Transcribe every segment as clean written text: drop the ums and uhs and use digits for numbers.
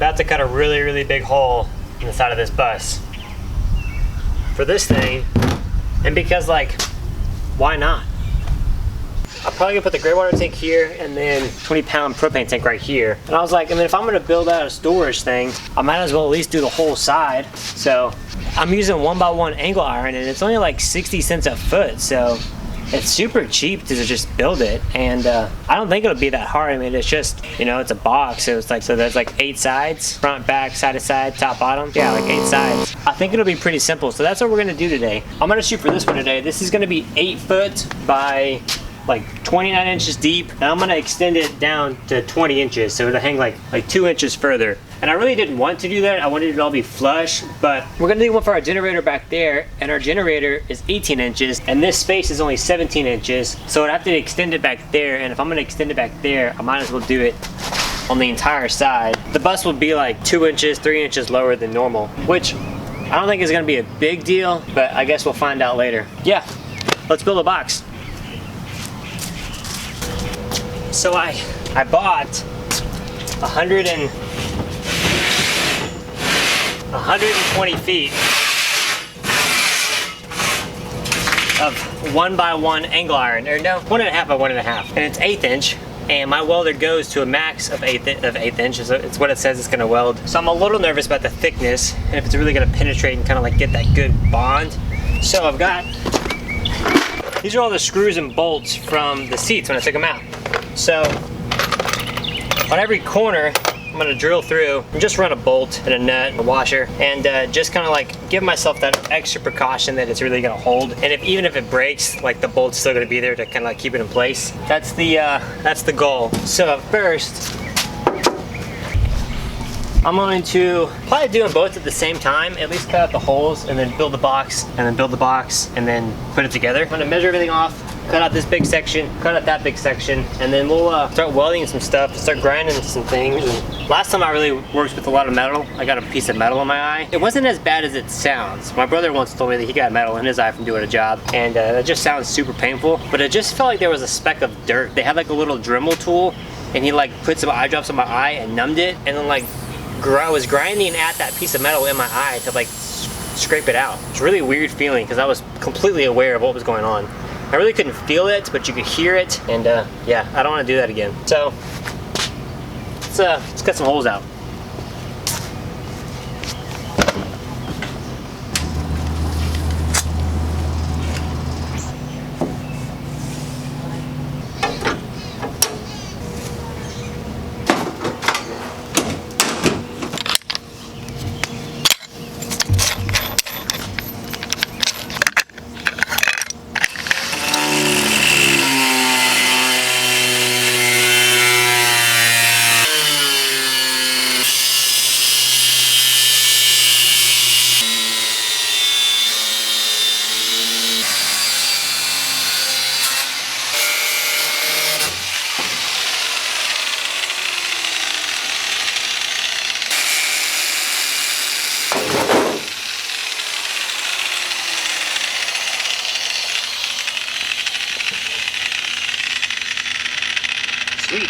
about to cut a really, really big hole in the side of this bus for this thing, and because like, why not? I'm probably gonna put the gray water tank here and then 20-pound propane tank right here. And I was like, I mean, if I'm gonna build out a storage thing, I might as well at least do the whole side. So I'm using 1x1 angle iron, and it's only like 60 cents a foot. So it's super cheap to just build it, and I don't think it'll be that hard. I mean, it's just, you know, it's a box, so it's like, so there's like 8 sides, front, back, side to side, top, bottom. Yeah, like 8 sides. I think it'll be pretty simple. So that's what we're gonna do today. I'm gonna shoot for this one today. This is gonna be 8 foot by like 29 inches deep, and I'm gonna extend it down to 20 inches, so it'll hang like 2 inches further. And I really didn't want to do that. I wanted it to all be flush, but we're gonna do one for our generator back there, and our generator is 18 inches, and this space is only 17 inches, so I'd have to extend it back there, and if I'm gonna extend it back there, I might as well do it on the entire side. The bus will be like 2 inches, 3 inches lower than normal, which I don't think is gonna be a big deal, but I guess we'll find out later. Yeah, let's build a box. So I bought 120 feet of 1x1 angle iron, or no, 1.5 by 1.5, and it's 1/8 inch. And my welder goes to a max of 1/8 inches. It's what it says it's gonna weld. So I'm a little nervous about the thickness and if it's really gonna penetrate and kind of like get that good bond. So I've got, these are all the screws and bolts from the seats when I took them out. So on every corner, I'm gonna drill through and just run a bolt and a nut, a washer, and just kind of like give myself that extra precaution that it's really gonna hold. And even if it breaks, like the bolt's still gonna be there to kind of like keep it in place. That's the goal. So first, I'm going to probably do them both at the same time, at least cut out the holes and then build the box, and then build the box and then put it together. I'm gonna measure everything off, cut out this big section, cut out that big section, and then we'll start welding some stuff, start grinding some things. And last time I really worked with a lot of metal, I got a piece of metal in my eye. It wasn't as bad as it sounds. My brother once told me that he got metal in his eye from doing a job, and that just sounds super painful, but it just felt like there was a speck of dirt. They had like a little Dremel tool, and he like put some eye drops on my eye and numbed it, and then like I was grinding at that piece of metal in my eye to like scrape it out. It's a really weird feeling because I was completely aware of what was going on. I really couldn't feel it, but you could hear it, and yeah, I don't want to do that again. So let's cut some holes out. Sweet.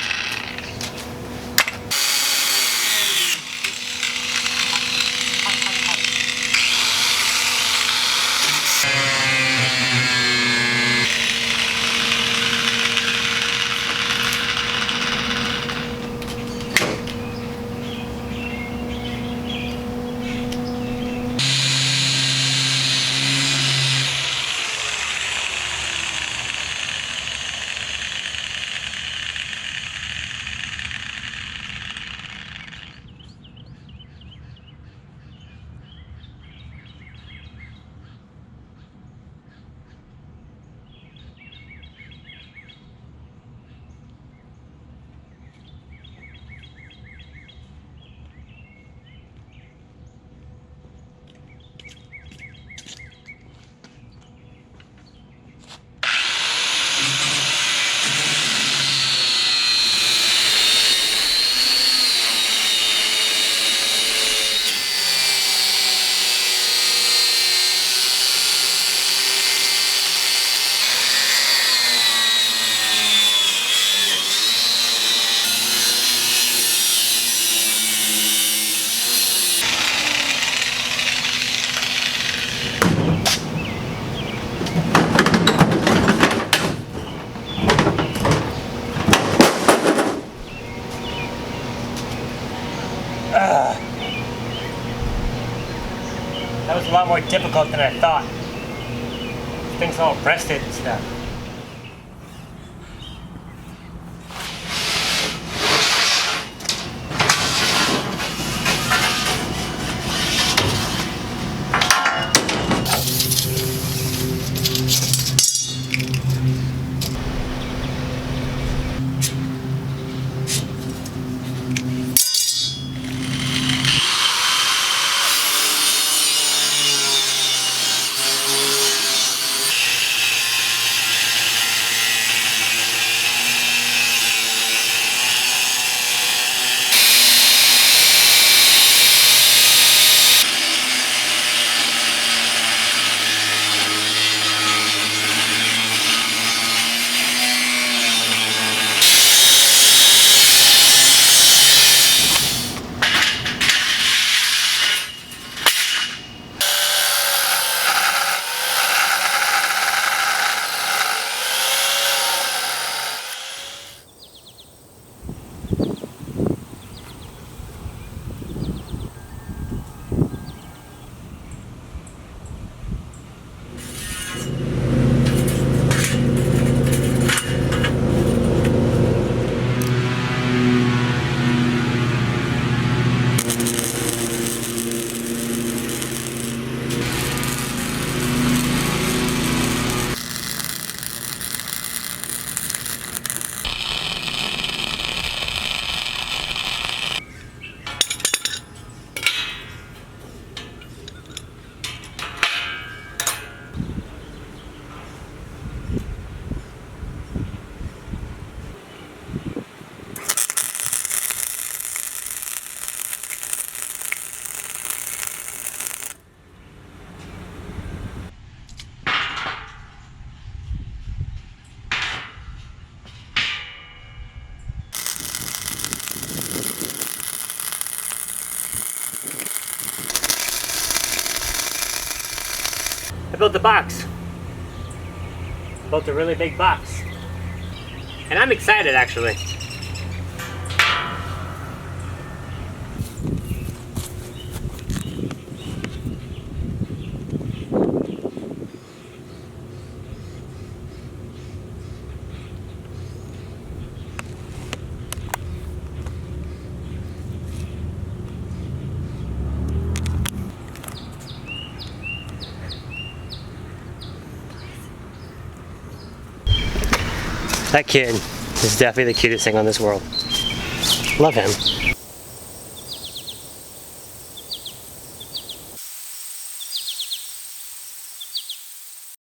lot more difficult than I thought. Things all breasted and stuff. I built a box. I built a really big box. And I'm excited actually. That kid is definitely the cutest thing on this world. Love him.